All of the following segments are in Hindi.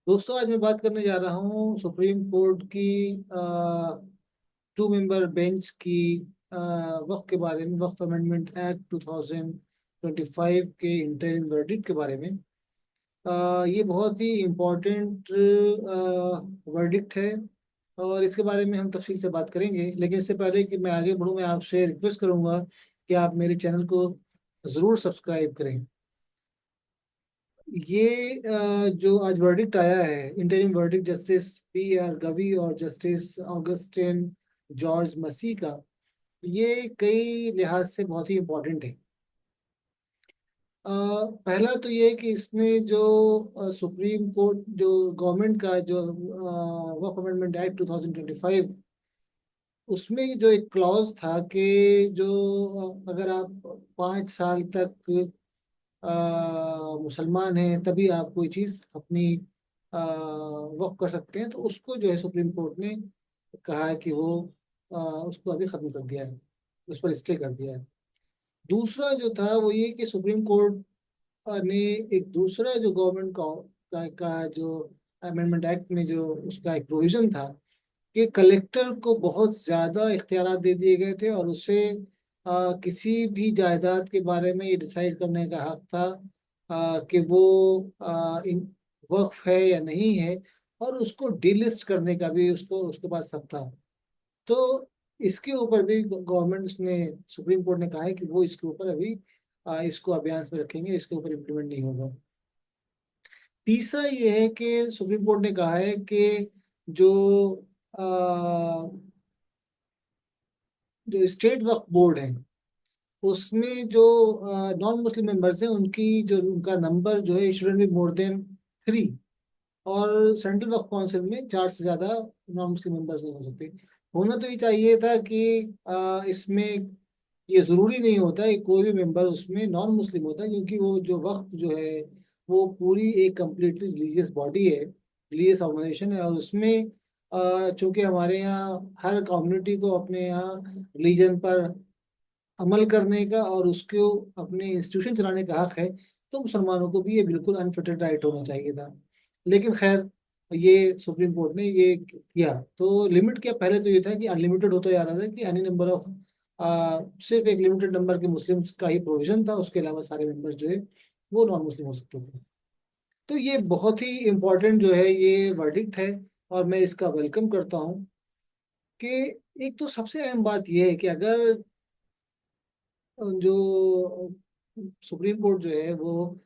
दोस्तों, आज मैं बात करने जा रहा हूँ सुप्रीम कोर्ट की 2 मेंबर बेंच की वक्फ के बारे में, वक्फ अमेंडमेंट एक्ट 2025 के इंटरिम वर्डिक्ट के बारे में। ये बहुत ही इम्पोर्टेंट वर्डिक्ट है और इसके बारे में हम तफसील से बात करेंगे। लेकिन इससे पहले कि मैं आगे बढ़ूँ, मैं आपसे रिक्वेस्ट करूंगा कि आप मेरे चैनल को ज़रूर सब्सक्राइब करें। ये जो आज वर्डिक्ट आया है, interim verdict justice P. R. Gavi और जस्टिस ऑगस्टिन जॉर्ज मसी का, ये कई लिहाज से बहुत ही इम्पोर्टेंट है। पहला तो ये है कि इसने जो सुप्रीम कोर्ट, जो गवर्नमेंट का जो वक्फ अमेंडमेंट एक्ट 2025, उसमें जो एक क्लॉज था कि जो अगर आप 5 साल तक मुसलमान हैं तभी आप कोई चीज़ अपनी वक्फ कर सकते हैं, तो उसको जो है सुप्रीम कोर्ट ने कहा है कि वो उसको अभी ख़त्म कर दिया है, उस पर स्टे कर दिया है। दूसरा जो था वो ये कि सुप्रीम कोर्ट ने एक दूसरा जो गवर्नमेंट का जो अमेंडमेंट एक्ट में जो उसका एक प्रोविजन था कि कलेक्टर को बहुत ज़्यादा इख्तियारात दे दिए गए थे और उसे किसी भी जायदाद के बारे में ये डिसाइड करने का हक था कि वो इन वक्फ है या नहीं है, और उसको डीलिस्ट करने का भी उसको उसके पास सब था। तो इसके ऊपर भी गवर्नमेंट ने, सुप्रीम कोर्ट ने कहा है कि वो इसके ऊपर अभी इसको अभियान में रखेंगे, इसके ऊपर इम्प्लीमेंट नहीं होगा। तीसरा ये है कि सुप्रीम कोर्ट ने कहा है कि जो अ, जो स्टेट वक्फ बोर्ड है, उसमें जो नॉन मुस्लिम मेंबर्स हैं, उनकी जो उनका नंबर जो है शुड बी मोर देन 3। और सेंट्रल वक्फ काउंसिल में 4 से ज्यादा नॉन मुस्लिम मेंबर्स नहीं हो सकते। होना तो ये चाहिए था कि इसमें ये जरूरी नहीं होता है कि कोई भी मेंबर उसमें नॉन मुस्लिम होता है, क्योंकि वो जो वक्फ जो है वो पूरी एक कंप्लीटली रिलीजियस बॉडी है, रिलीजियस ऑर्गेनाइजेशन है। और उसमें चूंकि हमारे यहाँ हर कम्युनिटी को अपने यहाँ रिलीजन पर अमल करने का और उसको अपने इंस्टीट्यूशन चलाने का हक है, तो मुसलमानों को भी ये बिल्कुल अनफिटेड राइट होना चाहिए था। लेकिन खैर, ये सुप्रीम कोर्ट ने ये किया तो लिमिट किया। पहले तो ये था कि अनलिमिटेड होता जा रहा था कि एनी नंबर ऑफ, सिर्फ एक लिमिटेड नंबर के मुस्लिम्स का ही प्रोविजन था, उसके अलावा सारे मेंबर्स जो है वो नॉन मुस्लिम हो सकते थे। तो ये बहुत ही इम्पोर्टेंट जो है ये वर्डिक्ट है और मैं इसका वेलकम करता हूँ कि एक तो सबसे अहम बात यह है कि अगर जो सुप्रीम कोर्ट जो है वो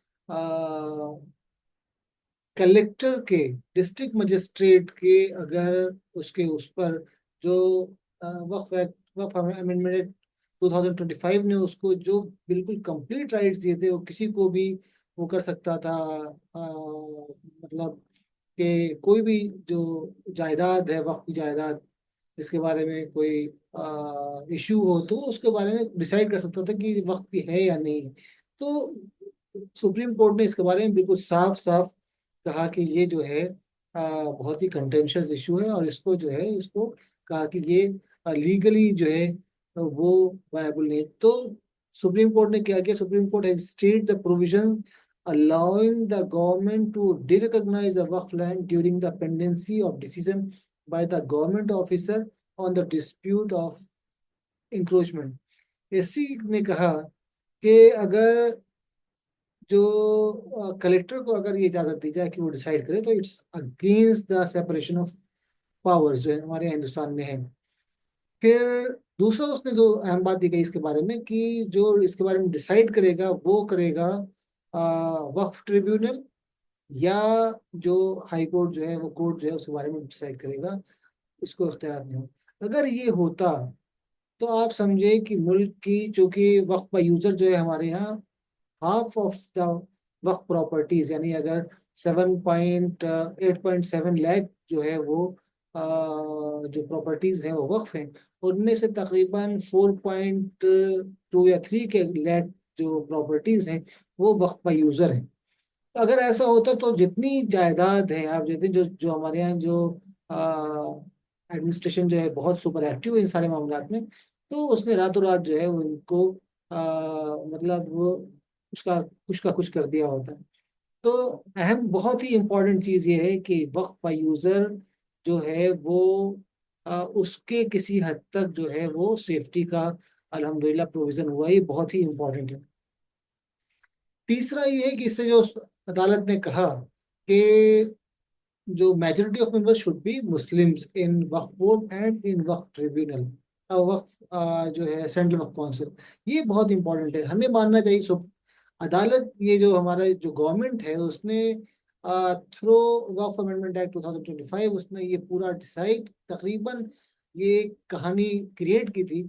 कलेक्टर के, डिस्ट्रिक्ट मजिस्ट्रेट के, अगर उसके उस पर जो वक्फ एक्ट, वक्फ अमेंडमेंट 2025 ने उसको जो बिल्कुल कंप्लीट राइट्स दिए थे, वो किसी को भी वो कर सकता था। मतलब कि कोई भी जो जायदाद है, वक्फ की जायदाद, इसके बारे में कोई इश्यू हो तो उसके बारे में डिसाइड कर सकता था कि वक्त की है या नहीं। तो सुप्रीम कोर्ट ने इसके बारे में बिल्कुल साफ साफ कहा कि ये जो है बहुत ही कंटेंशियस इशू है, और इसको जो है, इसको कहा कि ये लीगली जो है वो वायबल नहीं। तो सुप्रीम कोर्ट ने क्या किया, supreme court has state the provision allowing the government to derecognize a waqf land during the pendency of decision by the government officer on the dispute of encroachment। SC ने कहा कि अगर जो कलेक्टर को अगर ये इजाजत दी जाए कि वो डिसाइड करे, तो it's against the separation of powers जो है हमारे यहाँ हिंदुस्तान में है। फिर दूसरा उसने जो अहम बात दी गई इसके बारे में कि जो इसके बारे में डिसाइड करेगा वो करेगा वक्फ ट्रिब्यूनल, या जो हाई कोर्ट जो है वो कोर्ट जो है उसके बारे में डिसाइड करेगा, इसको इख्तियार नहीं हो। अगर ये होता तो आप समझे कि मुल्क की, चूंकि वक्फ का यूजर जो है हमारे यहाँ, half of the Waqf properties, यानी अगर 7.8.7 लाख जो है वो जो प्रॉपर्टीज हैं वो वक्फ हैं, उनमें से तकरीबन 4.2 या 3 के लाख जो प्रॉपर्टीज हैं वो वक्फ का यूजर हैं। तो अगर ऐसा होता तो जितनी जायदाद है, आप जितनी जो जो हमारे यहाँ जो एडमिनिस्ट्रेशन जो है बहुत सुपर एक्टिव है इन सारे मामलात में, तो उसने रातों रात जो है वो इनको मतलब वो उसका कुछ का कुछ कर दिया होता है। तो अहम बहुत ही इम्पोर्टेंट चीज़ ये है कि वक्फ का यूज़र जो है वो उसके किसी हद तक जो है वो सेफ्टी का अल्हम्दुलिल्लाह प्रोविज़न हुआ, ये बहुत ही इम्पोर्टेंट है। तीसरा ये है कि इससे जो अदालत ने कहा कि जो majority of members should be Muslims in Waqf board and in Waqf tribunal, Waqf जो है सेंट्रल वक्फ काउंसिल, ये बहुत इंपॉर्टेंट है, हमें मानना चाहिए। सो अदालत, ये जो हमारा जो गवर्नमेंट है उसने थ्रू वक्फ अमेंडमेंट एक्ट 2025 उसने ये पूरा डिसाइड तकरीबन ये कहानी क्रिएट की थी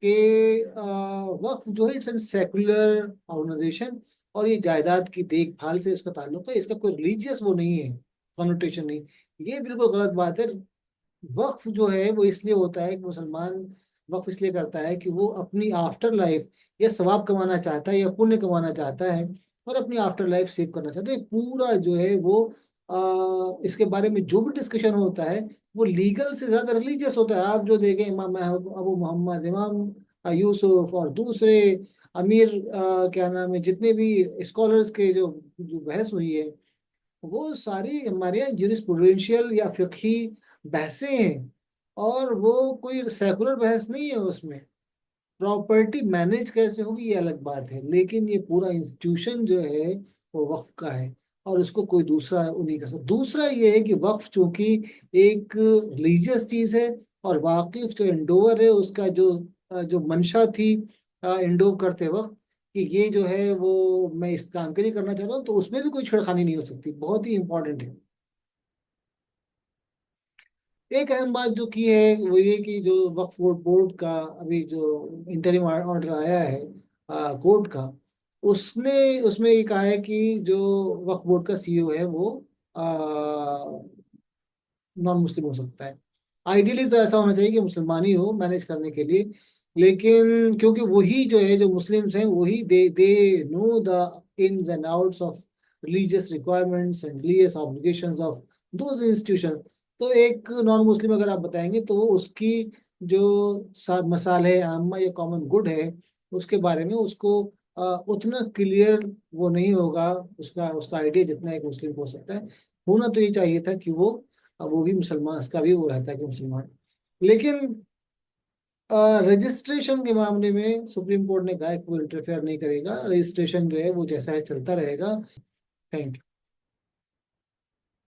कि वक्फ जो है इट्स एन सेकुलर ऑर्गेनाइजेशन, और ये जायदाद की देखभाल से इसका ताल्लुक है, इसका कोई रिलीजियस वो नहीं है, कॉन्नोटेशन नहीं। ये बिल्कुल गलत बात है। वक्फ जो है वो इसलिए होता है कि मुसलमान वक्फ इसलिए करता है कि वो अपनी आफ्टर लाइफ या सवाब कमाना चाहता है या पुण्य कमाना चाहता है, और अपनी आफ्टर लाइफ सेव करना चाहता है। पूरा जो है वो इसके बारे में जो भी डिस्कशन होता है वो लीगल से ज्यादा रिलीजियस होता है। आप जो देखें इमाम अबू मोहम्मद, इमाम यूसुफ और दूसरे अमीर क्या नाम है, जितने भी स्कॉलर्स के जो जो बहस हुई है, वो सारी हमारे यहाँ जूरिस्प्रूडेंशियल या फिqही बहसें हैं, और वो कोई सेकुलर बहस नहीं है उसमें। प्रॉपर्टी मैनेज कैसे होगी ये अलग बात है, लेकिन ये पूरा इंस्टीट्यूशन जो है वो वक्फ का है, और उसको कोई दूसरा वो नहीं कर सकता। दूसरा ये है कि वक्फ चूंकि एक रिलीजियस चीज है, और वाकिफ जो इंडोवर है उसका जो जो मंशा थी इंडोव करते वक्त कि ये जो है वो मैं इस काम के लिए करना चाहता हूँ, तो उसमें भी कोई छेड़खानी नहीं हो सकती, बहुत ही इंपॉर्टेंट है। एक अहम बात जो की है वो ये कि जो वक्फ बोर्ड बोर्ड का अभी जो इंटरिम ऑर्डर आया है कोर्ट का, उसने उसमें ये कहा है कि जो वक्फ बोर्ड का सीईओ है वो नॉन मुस्लिम हो सकता है। आइडियली तो ऐसा होना चाहिए कि मुसलमान ही हो मैनेज करने के लिए, लेकिन क्योंकि वही जो है जो मुस्लिम्स हैं वही they know the ins and outs of religious requirements and religious obligations of those institution. तो एक नॉन मुस्लिम अगर आप बताएंगे तो वो उसकी जो मसाले आमा या कॉमन गुड है उसके बारे में उसको उतना क्लियर वो नहीं होगा, उसका उसका आइडिया जितना एक मुस्लिम को हो सकता है। होना तो ये चाहिए था कि वो अब वो भी मुसलमान, इसका भी वो रहता है कि मुसलमान। लेकिन रजिस्ट्रेशन के मामले में सुप्रीम कोर्ट ने कहा है कि वो इंटरफेयर नहीं करेगा, रजिस्ट्रेशन जो है वो जैसा है चलता रहेगा। Thank you.